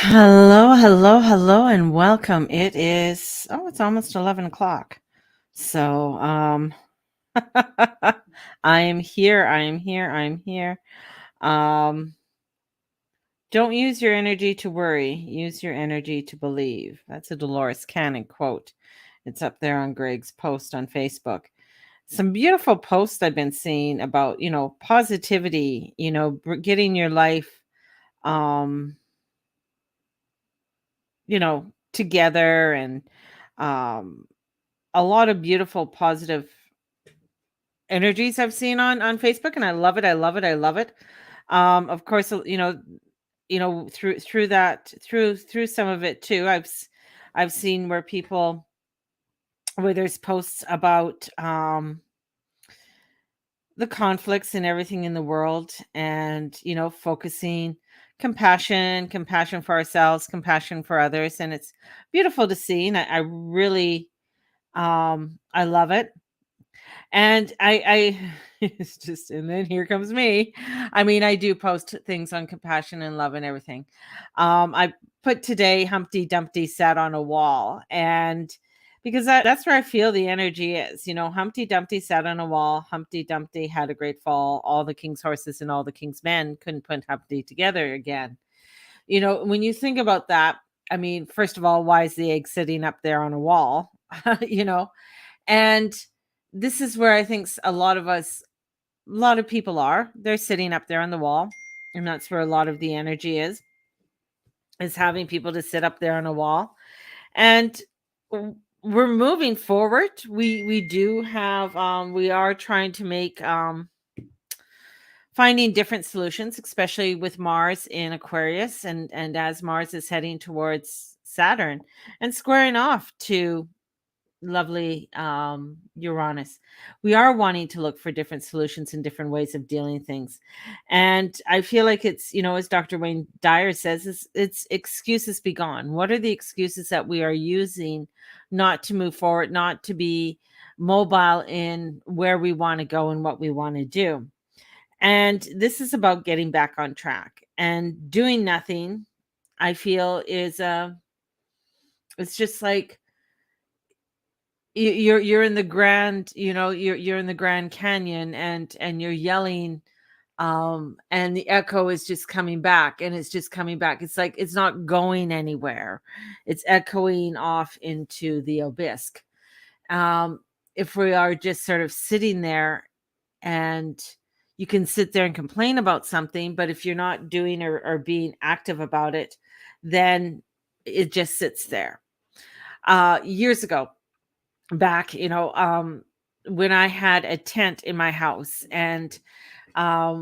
Hello, hello, hello, and welcome. It's almost 11 o'clock. So, I am here. I am here. I am here. Um, don't use your energy to worry. Use your energy to believe. That's a Dolores Cannon quote. It's up there on Greg's post on Facebook. Some beautiful posts I've been seeing about, positivity, getting your life, um, together and, um, a lot of beautiful positive energies I've seen on Facebook, and I love it. I love it. I love it. Of course, through that through some of it too. I've seen where there's posts about the conflicts and everything in the world, and focusing compassion for ourselves, compassion for others, and it's beautiful to see. And I really I love it. And I it's just and then here comes me. I mean, I do post things on compassion and love and everything. I put today Humpty Dumpty sat on a wall, and because that's where I feel the energy is. Humpty Dumpty sat on a wall. Humpty Dumpty had a great fall. All the king's horses and all the king's men couldn't put Humpty together again. When you think about that, I mean, first of all, why is the egg sitting up there on a wall? you know, and this is where I think a lot of people are. They're sitting up there on the wall, and that's where a lot of the energy is having people to sit up there on a wall. And we're moving forward. We do have we are trying to make finding different solutions, especially with Mars in Aquarius, and as Mars is heading towards Saturn and squaring off to lovely Uranus. We are wanting to look for different solutions and different ways of dealing things. And I feel like it's, as Dr. Wayne Dyer says, it's excuses be gone. What are the excuses that we are using not to move forward, not to be mobile in where we want to go and what we want to do? And this is about getting back on track, and doing nothing. I feel is it's just like you're in the grand, you're in the Grand Canyon, and you're yelling, and the echo is just coming back, and it's just coming back. It's like it's not going anywhere. It's echoing off into the abyss. um if we are just sort of sitting there, and you can sit there and complain about something, but if you're not doing or being active about it, then it just sits there. Years ago, back, when I had a tent in my house, and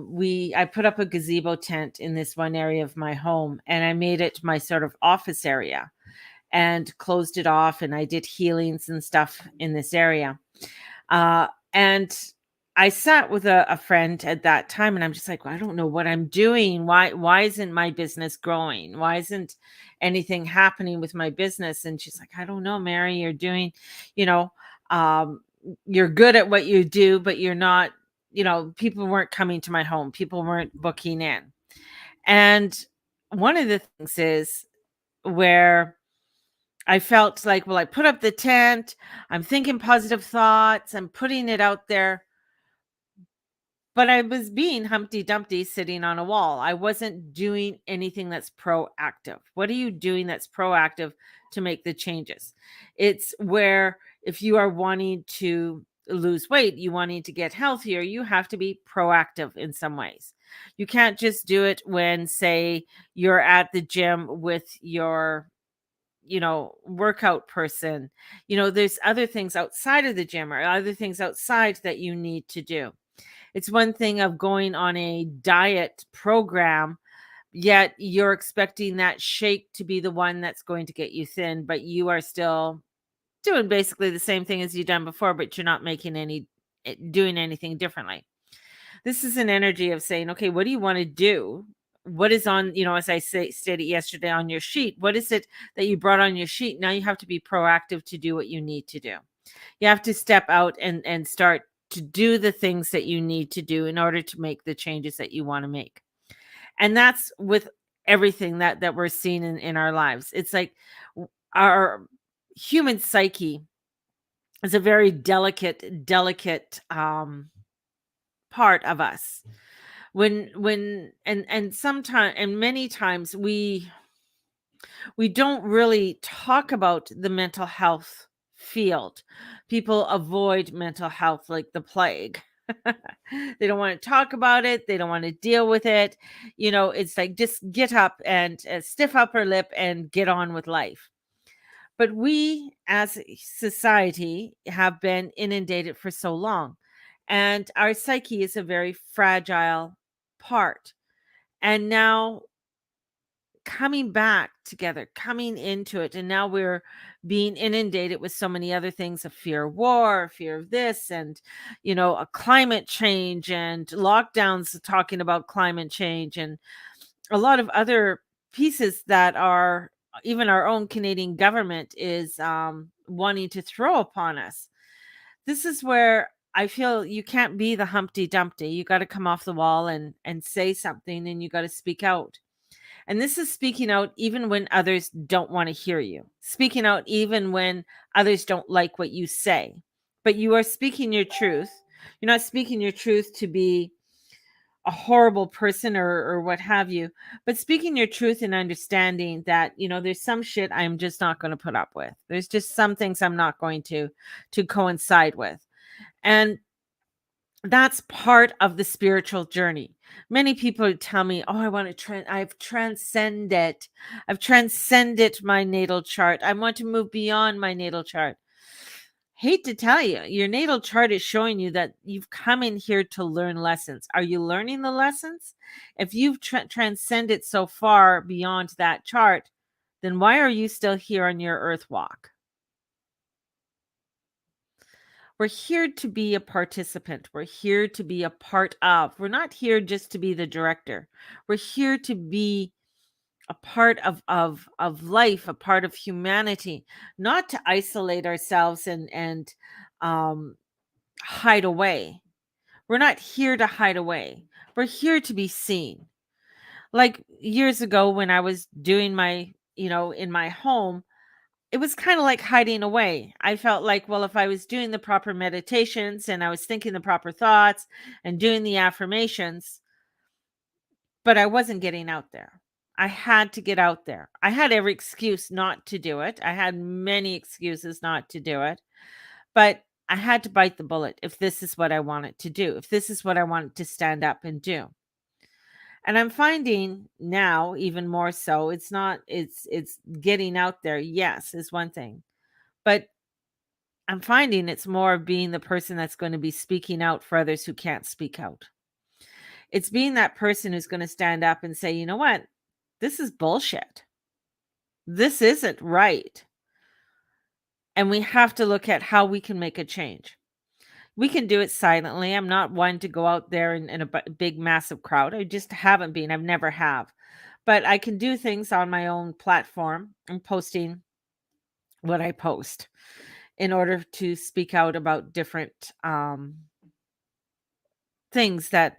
we I put up a gazebo tent in this one area of my home, and I made it my sort of office area and closed it off, and I did healings and stuff in this area. And I sat with a friend at that time, and I'm just like, well, I don't know what I'm doing. Why isn't my business growing? Why isn't anything happening with my business? And she's like, I don't know, Mary, you're doing, you know, um, you're good at what you do, but you're not, people weren't coming to my home. People weren't booking in. And one of the things is where I felt like, well, I put up the tent, I'm thinking positive thoughts, I'm putting it out there, but I was being Humpty Dumpty sitting on a wall. I wasn't doing anything that's proactive. What are you doing that's proactive to make the changes? It's where if you are wanting to lose weight, you wanting to get healthier, you have to be proactive in some ways. You can't just do it when, say, you're at the gym with your workout person. There's other things outside of the gym, or other things outside that you need to do. It's one thing of going on a diet program, yet you're expecting that shake to be the one that's going to get you thin, but you are still doing basically the same thing as you've done before, but you're not doing anything differently. This is an energy of saying, okay, what do you want to do? What is on, as I stated yesterday on your sheet, what is it that you brought on your sheet? Now you have to be proactive to do what you need to do. You have to step out and start to do the things that you need to do in order to make the changes that you want to make. And that's with everything that we're seeing in our lives. It's like our human psyche is a very delicate part of us. When and sometimes and many times we don't really talk about the mental health field. People avoid mental health like the plague. They don't want to talk about it. They don't want to deal with it. It's like just get up and stiff upper lip and get on with life. But we as a society have been inundated for so long, and our psyche is a very fragile part. And now coming back together, coming into it. And now we're being inundated with so many other things of fear of war, fear of this, and, a climate change and lockdowns talking about climate change and a lot of other pieces that are even our own Canadian government is wanting to throw upon us. This is where I feel you can't be the Humpty Dumpty. You got to come off the wall and say something, and you got to speak out. And this is speaking out even when others don't want to hear you, speaking out even when others don't like what you say. But you are speaking your truth. You're not speaking your truth to be a horrible person or what have you, but speaking your truth and understanding that, there's some shit I'm just not going to put up with. There's just some things I'm not going to coincide with. And that's part of the spiritual journey. Many people tell me, "Oh, I want to I've transcended. I've transcended my natal chart. I want to move beyond my natal chart." Hate to tell you, your natal chart is showing you that you've come in here to learn lessons. Are you learning the lessons? If you've transcended so far beyond that chart, then why are you still here on your earth walk? We're here to be a participant. We're here to be a part of. We're not here just to be the director. We're here to be a part of life, a part of humanity, not to isolate ourselves and um, hide away. We're not here to hide away. We're here to be seen. Like years ago when I was doing my, in my home, it was kind of like hiding away. I felt like, well, if I was doing the proper meditations and I was thinking the proper thoughts and doing the affirmations, but I wasn't getting out there. I had to get out there. I had every excuse not to do it. I had many excuses not to do it, but I had to bite the bullet if this is what I wanted to do, if this is what I wanted to stand up and do. And I'm finding now even more so, it's getting out there. Yes, is one thing. But I'm finding it's more of being the person that's going to be speaking out for others who can't speak out. It's being that person who's going to stand up and say, you know what? This is bullshit. This isn't right. And we have to look at how we can make a change. We can do it silently. I'm not one to go out there in a big, massive crowd. I just haven't been. I've never have. But I can do things on my own platform. I'm posting what I post in order to speak out about different things that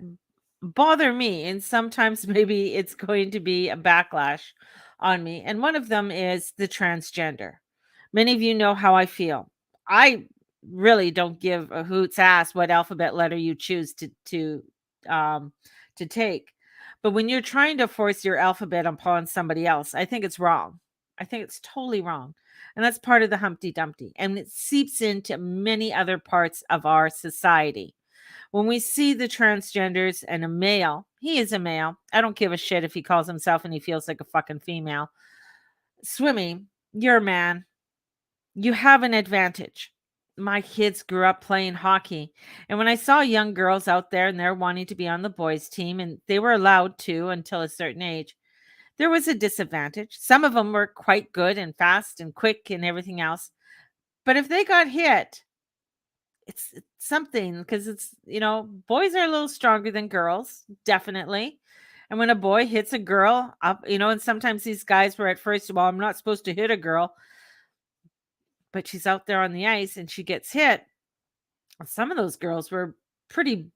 bother me, and sometimes maybe it's going to be a backlash on me. And one of them is the transgender. Many of you know how I feel. I really don't give a hoot's ass what alphabet letter you choose um to take. But when you're trying to force your alphabet upon somebody else, I think it's wrong. I think it's totally wrong. And that's part of the Humpty Dumpty. And it seeps into many other parts of our society. When we see the transgenders and a male, he is a male. I don't give a shit if he calls himself and he feels like a fucking female. Swimming, you're a man. You have an advantage. My kids grew up playing hockey. And when I saw young girls out there and they're wanting to be on the boys' team, and they were allowed to until a certain age, there was a disadvantage. Some of them were quite good and fast and quick and everything else. But if they got hit, it's something because boys are a little stronger than girls, definitely. And when a boy hits a girl up, and sometimes these guys were at first, well, I'm not supposed to hit a girl, but she's out there on the ice and she gets hit. Some of those girls were pretty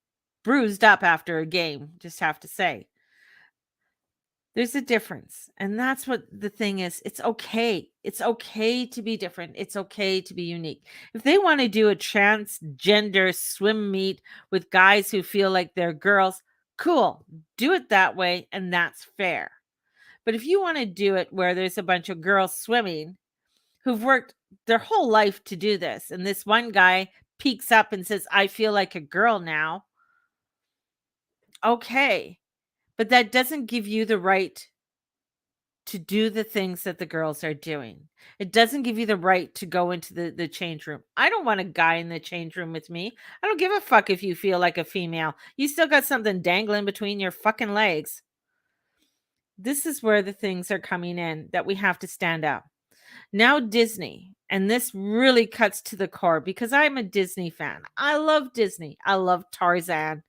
bruised up after a game, just have to say. There's a difference. And that's what the thing is. It's okay. It's okay to be different. It's okay to be unique. If they want to do a transgender swim meet with guys who feel like they're girls, cool. Do it that way, and that's fair. But if you want to do it where there's a bunch of girls swimming who've worked their whole life to do this, and this one guy peeks up and says, I feel like a girl now, okay. But that doesn't give you the right to do the things that the girls are doing. It doesn't give you the right to go into the change room. I don't want a guy in the change room with me. I don't give a fuck if you feel like a female. You still got something dangling between your fucking legs. This is where the things are coming in that we have to stand up. Now Disney, and this really cuts to the core because I'm a Disney fan. I love Disney. I love Tarzan.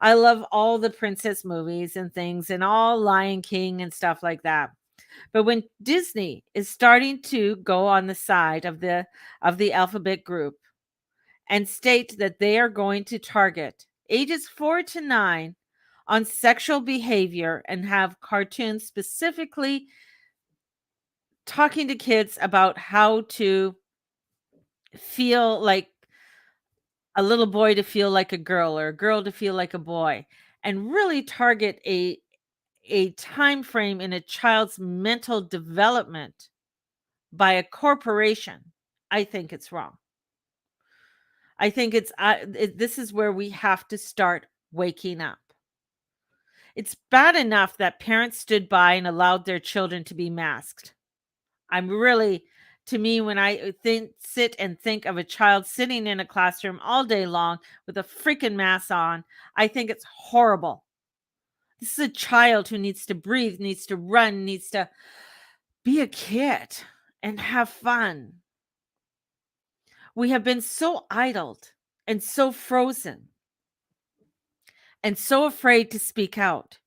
I love all the princess movies and things and all Lion King and stuff like that. But when Disney is starting to go on the side of the alphabet group and state that they are going to target ages 4 to 9 on sexual behavior and have cartoons specifically talking to kids about how to feel like a little boy to feel like a girl or a girl to feel like a boy, and really target a time frame in a child's mental development by a corporation, I think it's wrong. I think this is where we have to start waking up. It's bad enough that parents stood by and allowed their children to be masked. I'm really, to me, when I sit and think of a child sitting in a classroom all day long with a freaking mask on, I think it's horrible. This is a child who needs to breathe, needs to run, needs to be a kid and have fun. We have been so idled and so frozen and so afraid to speak out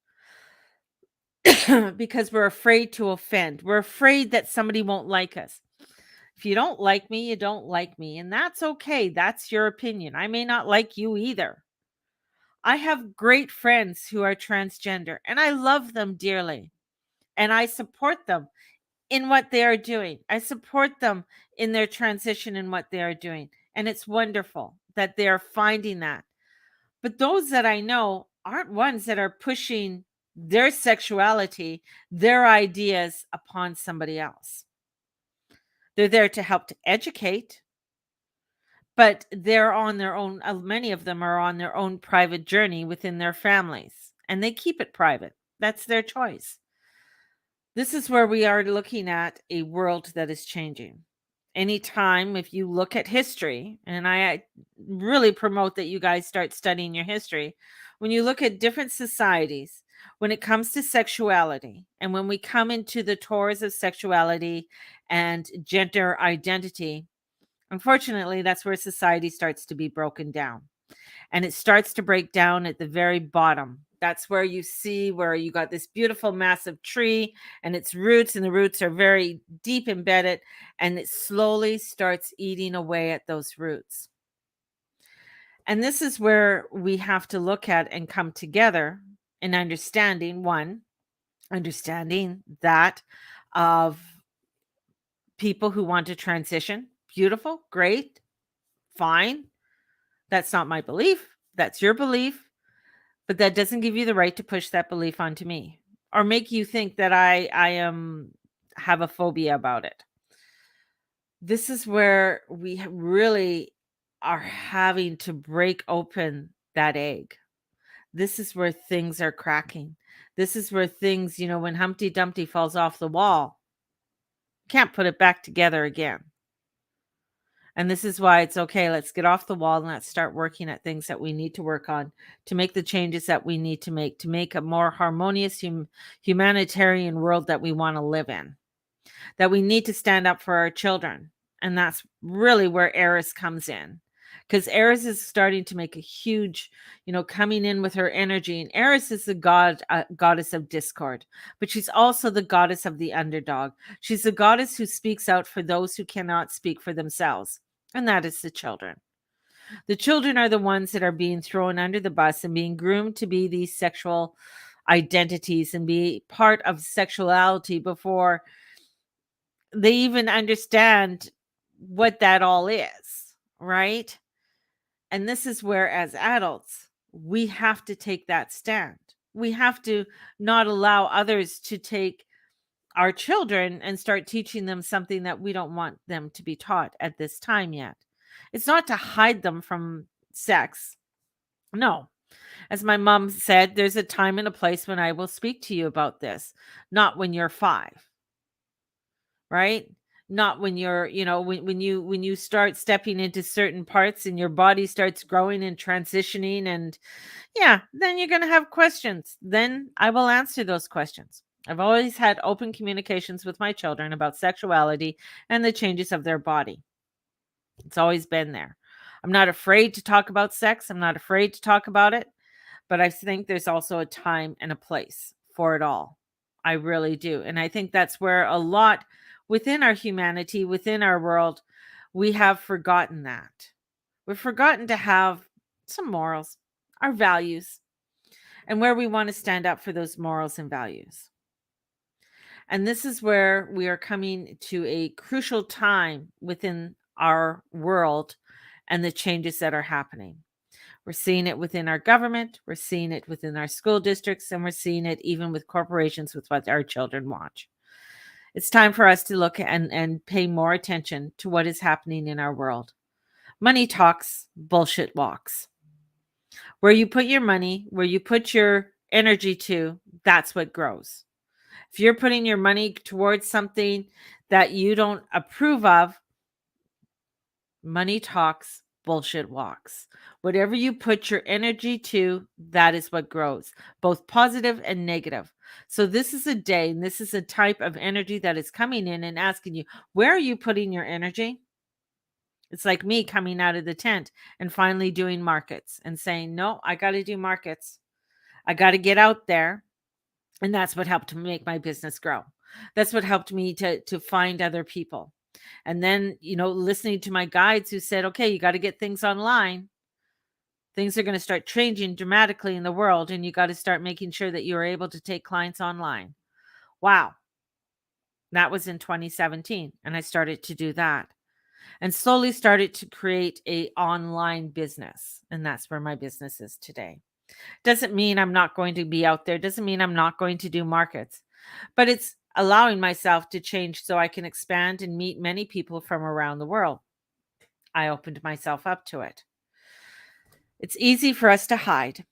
because we're afraid to offend. We're afraid that somebody won't like us. If you don't like me, you don't like me. And that's okay. That's your opinion. I may not like you either. I have great friends who are transgender and I love them dearly. And I support them in what they are doing. I support them in their transition in what they are doing. And it's wonderful that they are finding that. But those that I know aren't ones that are pushing their sexuality, their ideas upon somebody else. They're there to help to educate, but they're on their own. Many of them are on their own private journey within their families, and they keep it private. That's their choice. This is where we are looking at a world that is changing. Anytime, if you look at history, and I really promote that you guys start studying your history, when you look at different societies, when it comes to sexuality, and when we come into the tours of sexuality and gender identity, unfortunately, that's where society starts to be broken down. And it starts to break down at the very bottom. That's where you see where you got this beautiful massive tree and its roots, and the roots are very deep embedded, and it slowly starts eating away at those roots. And this is where we have to look at and come together in understanding understanding that of people who want to transition. Beautiful, great, fine. That's not my belief. That's your belief. But that doesn't give you the right to push that belief onto me or make you think that I am have a phobia about it. This is where we really are having to break open that egg. This is where things are cracking. This is where things, when Humpty Dumpty falls off the wall, can't put it back together again. And this is why it's okay. Let's get off the wall and let's start working at things that we need to work on to make the changes that we need to make a more harmonious humanitarian world that we want to live in, that we need to stand up for our children. And that's really where Eris comes in, because Eris is starting to make a huge, coming in with her energy. And Eris is the goddess of discord, but she's also the goddess of the underdog. She's the goddess who speaks out for those who cannot speak for themselves. And that is the children. The children are the ones that are being thrown under the bus and being groomed to be these sexual identities and be part of sexuality before they even understand what that all is, right? And this is where, as adults, we have to take that stand. We have to not allow others to take our children and start teaching them something that we don't want them to be taught at this time yet. It's not to hide them from sex. No. As my mom said, there's a time and a place when I will speak to you about this, not when you're 5, right? Not when you're, when you start stepping into certain parts and your body starts growing and transitioning, and yeah, then you're going to have questions. Then I will answer those questions. I've always had open communications with my children about sexuality and the changes of their body. It's always been there. I'm not afraid to talk about sex. I'm not afraid to talk about it, but I think there's also a time and a place for it all. I really do. And I think that's where a lot within our humanity, within our world, we have forgotten that. We've forgotten to have some morals, our values, and where we want to stand up for those morals and values. And this is where we are coming to a crucial time within our world and the changes that are happening. We're seeing it within our government, we're seeing it within our school districts, and we're seeing it even with corporations with what our children watch. It's time for us to look and pay more attention to what is happening in our world. Money talks, bullshit walks. Where you put your money, where you put your energy to, that's what grows. If you're putting your money towards something that you don't approve of, money talks, bullshit walks. Whatever you put your energy to, that is what grows, both positive and negative. So this is a day, and this is a type of energy that is coming in and asking you, where are you putting your energy? It's like me coming out of the tent and finally doing markets and saying, no, I got to do markets. I got to get out there. And that's what helped to make my business grow. That's what helped me to find other people. And then, listening to my guides who said, okay, you got to get things online. Things are going to start changing dramatically in the world, and you got to start making sure that you're able to take clients online. Wow. That was in 2017, and I started to do that and slowly started to create a online business, and that's where my business is today. Doesn't mean I'm not going to be out there, doesn't mean I'm not going to do markets, but it's allowing myself to change so I can expand and meet many people from around the world. I opened myself up to it. It's easy for us to hide.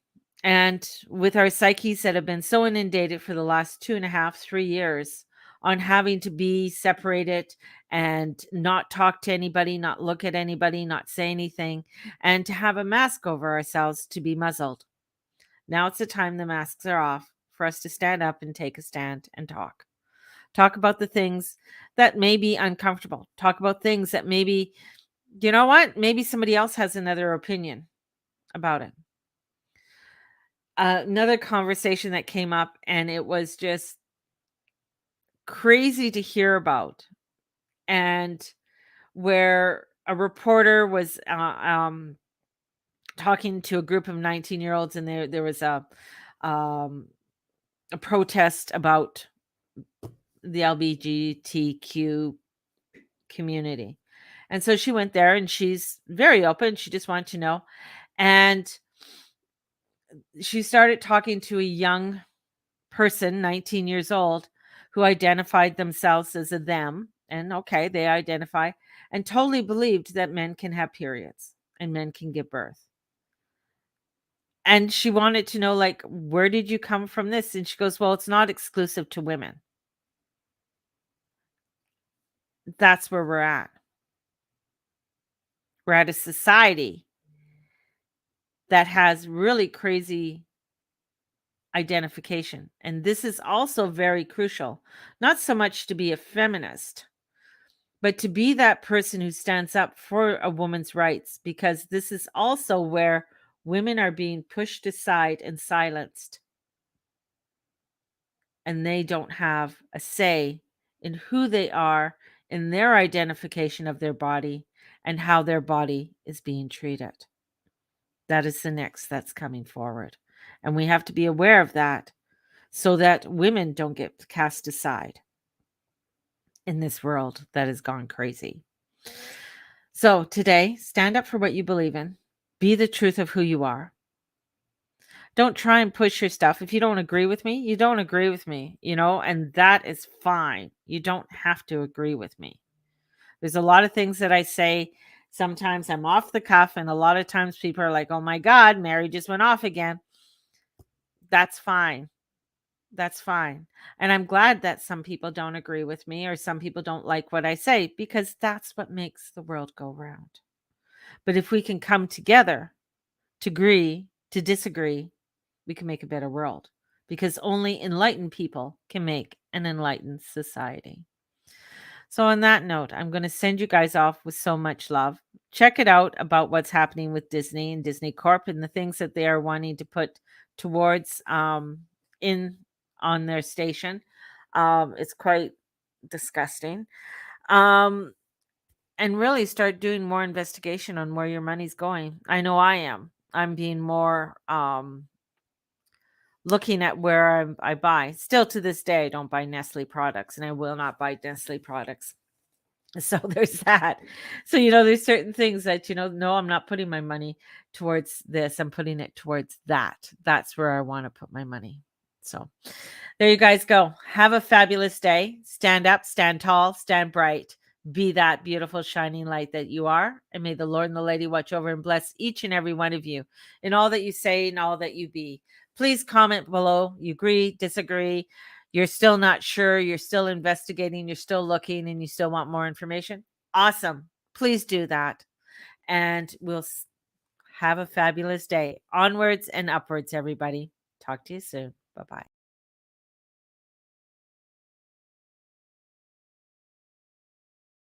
And with our psyches that have been so inundated for the last 2.5, 3 years on having to be separated and not talk to anybody, not look at anybody, not say anything, and to have a mask over ourselves to be muzzled. Now it's the time the masks are off for us to stand up and take a stand and talk. Talk about the things that may be uncomfortable. Talk about things that maybe, you know what? Maybe somebody else has another opinion about it. Another conversation that came up, and it was just crazy to hear about, and where a reporter was talking to a group of 19-year-olds, and there was um, a protest about the LGBTQ community. And so she went there, and she's very open. She just wanted to know. And she started talking to a young person, 19 years old, who identified themselves as a them. And okay, they identify and totally believed that men can have periods and men can give birth. And she wanted to know, like, where did you come from this? And she goes, well, it's not exclusive to women. That's where we're at. We're at a society that has really crazy identification. And this is also very crucial, not so much to be a feminist, but to be that person who stands up for a woman's rights, because this is also where women are being pushed aside and silenced. And they don't have a say in who they are, in their identification of their body, and how their body is being treated. That is the next that's coming forward. And we have to be aware of that. so that women don't get cast aside in this world that has gone crazy. So today, stand up for what you believe in. Be the truth of who you are. Don't try and push your stuff. If you don't agree with me, you don't agree with me, and that is fine. You don't have to agree with me. There's a lot of things that I say. Sometimes I'm off the cuff, and a lot of times people are like, oh my God, Mary just went off again. That's fine. That's fine. And I'm glad that some people don't agree with me or some people don't like what I say, because that's what makes the world go round. But if we can come together to agree, to disagree, we can make a better world, because only enlightened people can make an enlightened society. So on that note, I'm going to send you guys off with so much love. Check it out about what's happening with Disney and Disney Corp and the things that they are wanting to put towards in on their station. It's quite disgusting. Um, and really start doing more investigation on where your money's going. I know I am. I'm being more looking at where I buy. Still to this day, I don't buy Nestle products, and I will not buy Nestle products. So there's that. So, there's certain things that, no, I'm not putting my money towards this. I'm putting it towards that. That's where I want to put my money. So there you guys go. Have a fabulous day. Stand up, stand tall, stand bright. Be that beautiful shining light that you are. And may the Lord and the Lady watch over and bless each and every one of you in all that you say and all that you be. Please comment below. You agree, disagree, you're still not sure, you're still investigating, you're still looking, and you still want more information. Awesome. Please do that. And we'll have a fabulous day. Onwards and upwards, everybody. Talk to you soon. Bye-bye.